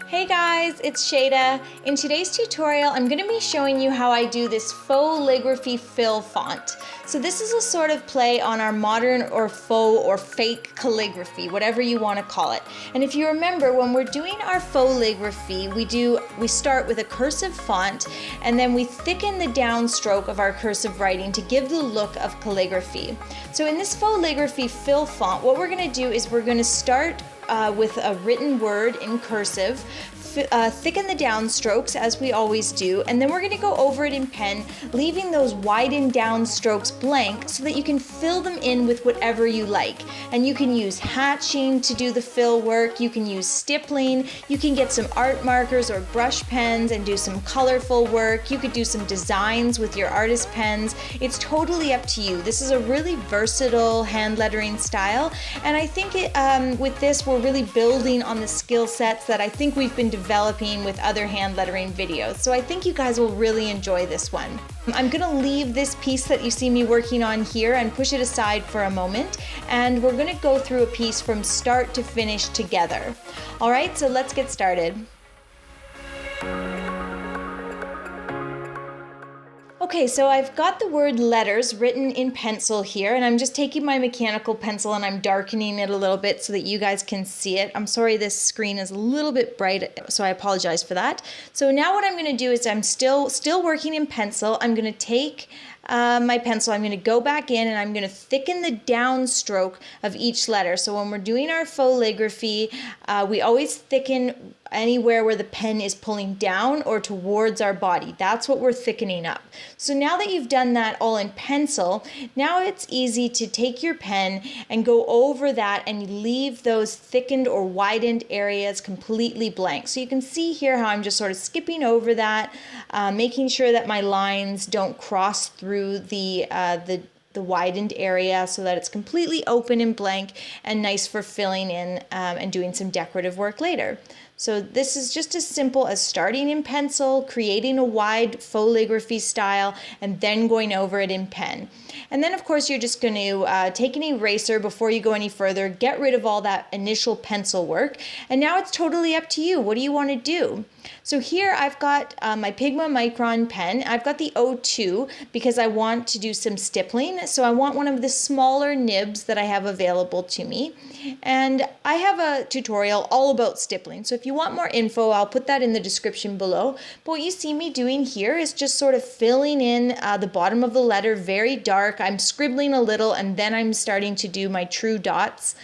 Hey guys, it's Shayda. In today's tutorial, I'm going to be showing you how I do this Fauxlligraphy fill font. So this is a sort of play on our modern or faux or fake calligraphy, whatever you want to call it. And if you remember, when we're doing our Fauxlligraphy, we start with a cursive font and then we thicken the downstroke of our cursive writing to give the look of calligraphy. So in this Fauxlligraphy fill font, what we're going to do is we're going to start with a written word in cursive, thicken the downstrokes as we always do, and then we're going to go over it in pen, leaving those widened downstrokes blank so that you can fill them in with whatever you like. And you can use hatching to do the fill work, you can use stippling, you can get some art markers or brush pens and do some colorful work, you could do some designs with your artist pens. It's totally up to you. This is a really versatile hand lettering style, and I think with this we're really building on the skill sets that I think we've been developing with other hand lettering videos. So I think you guys will really enjoy this one. I'm gonna leave this piece that you see me working on here and push it aside for a moment, and we're gonna go through a piece from start to finish together. All right, so let's get started. Okay, so I've got the word letters written in pencil here, and I'm just taking my mechanical pencil and I'm darkening it a little bit so that you guys can see it. I'm sorry this screen is a little bit bright, so I apologize for that. So now what I'm going to do is I'm still working in pencil. I'm going to take my pencil, I'm going to go back in and I'm going to thicken the downstroke of each letter. So when we're doing our Fauxlligraphy, we always thicken anywhere where the pen is pulling down or towards our body. That's what we're thickening up. So now that you've done that all in pencil, now it's easy to take your pen and go over that and leave those thickened or widened areas completely blank. So you can see here how I'm just sort of skipping over that, making sure that my lines don't cross through the widened area so that it's completely open and blank and nice for filling in and doing some decorative work later. So this is just as simple as starting in pencil, creating a wide Fauxlligraphy style, and then going over it in pen. And then of course you're just going to take an eraser before you go any further, get rid of all that initial pencil work, and now it's totally up to you. What do you want to do? So here I've got my Pigma Micron pen. I've got the O2 because I want to do some stippling. So I want one of the smaller nibs that I have available to me. And I have a tutorial all about stippling. So if you want more info, I'll put that in the description below. But what you see me doing here is just sort of filling in the bottom of the letter very dark. I'm scribbling a little and then I'm starting to do my true dots.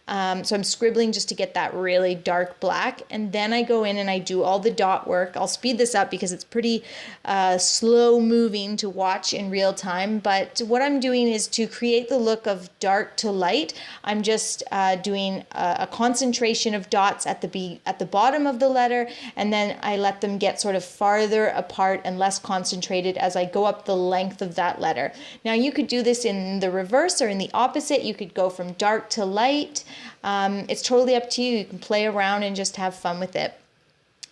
So I'm scribbling just to get that really dark black, and then I go in and I do all the dot work. I'll speed this up because it's pretty slow moving to watch in real time, but what I'm doing is to create the look of dark to light. I'm just doing a concentration of dots at the bottom of the letter, and then I let them get sort of farther apart and less concentrated as I go up the length of that letter. Now you could do this in the reverse or in the opposite. You could go from dark to light. It's totally up to you. You can play around and just have fun with it.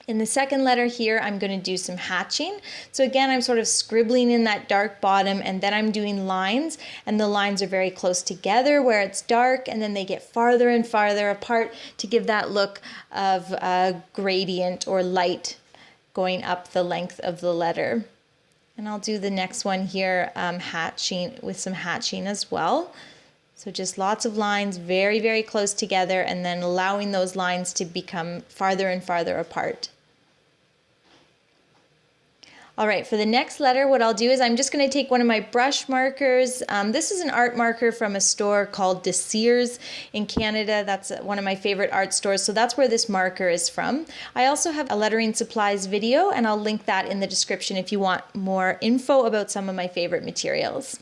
In the second letter here, I'm going to do some hatching. So again, I'm sort of scribbling in that dark bottom, and then I'm doing lines, and the lines are very close together where it's dark, and then they get farther and farther apart to give that look of gradient or light going up the length of the letter. And I'll do the next one here, hatching with some hatching as well. So just lots of lines very, very close together, and then allowing those lines to become farther and farther apart. All right, for the next letter, what I'll do is I'm just going to take one of my brush markers. This is an art marker from a store called Desir's in Canada. That's one of my favorite art stores, so that's where this marker is from. I also have a lettering supplies video, and I'll link that in the description if you want more info about some of my favorite materials.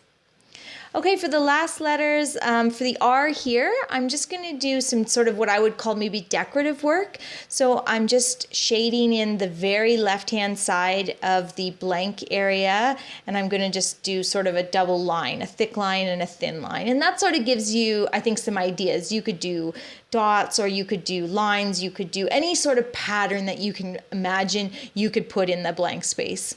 Okay, for the last letters, for the R here, I'm just going to do some sort of what I would call maybe decorative work. So I'm just shading in the very left-hand side of the blank area, and I'm going to just do sort of a double line, a thick line and a thin line. And that sort of gives you, I think, some ideas. You could do dots, or you could do lines, you could do any sort of pattern that you can imagine you could put in the blank space.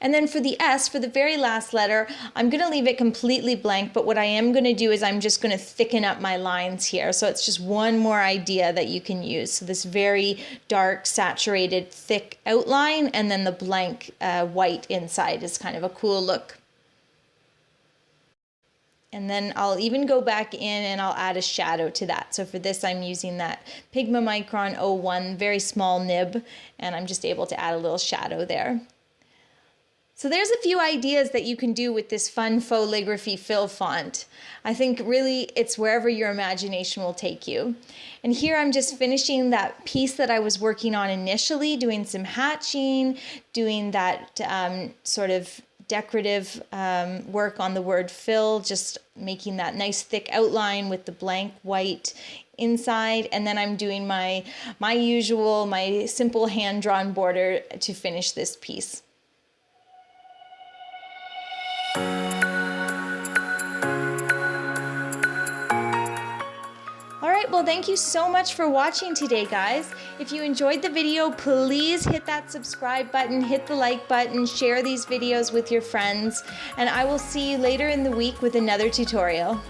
And then for the S, for the very last letter, I'm gonna leave it completely blank, but what I am gonna do is I'm just gonna thicken up my lines here. So it's just one more idea that you can use. So this very dark, saturated, thick outline, and then the blank white inside is kind of a cool look. And then I'll even go back in and I'll add a shadow to that. So for this, I'm using that Pigma Micron 01, very small nib, and I'm just able to add a little shadow there. So there's a few ideas that you can do with this fun Fauxlligraphy fill font. I think really it's wherever your imagination will take you. And here I'm just finishing that piece that I was working on initially, doing some hatching, doing that sort of decorative work on the word fill, just making that nice thick outline with the blank white inside. And then I'm doing my simple hand-drawn border to finish this piece. Well, thank you so much for watching today, guys. If you enjoyed the video, please hit that subscribe button, hit the like button, share these videos with your friends, and I will see you later in the week with another tutorial.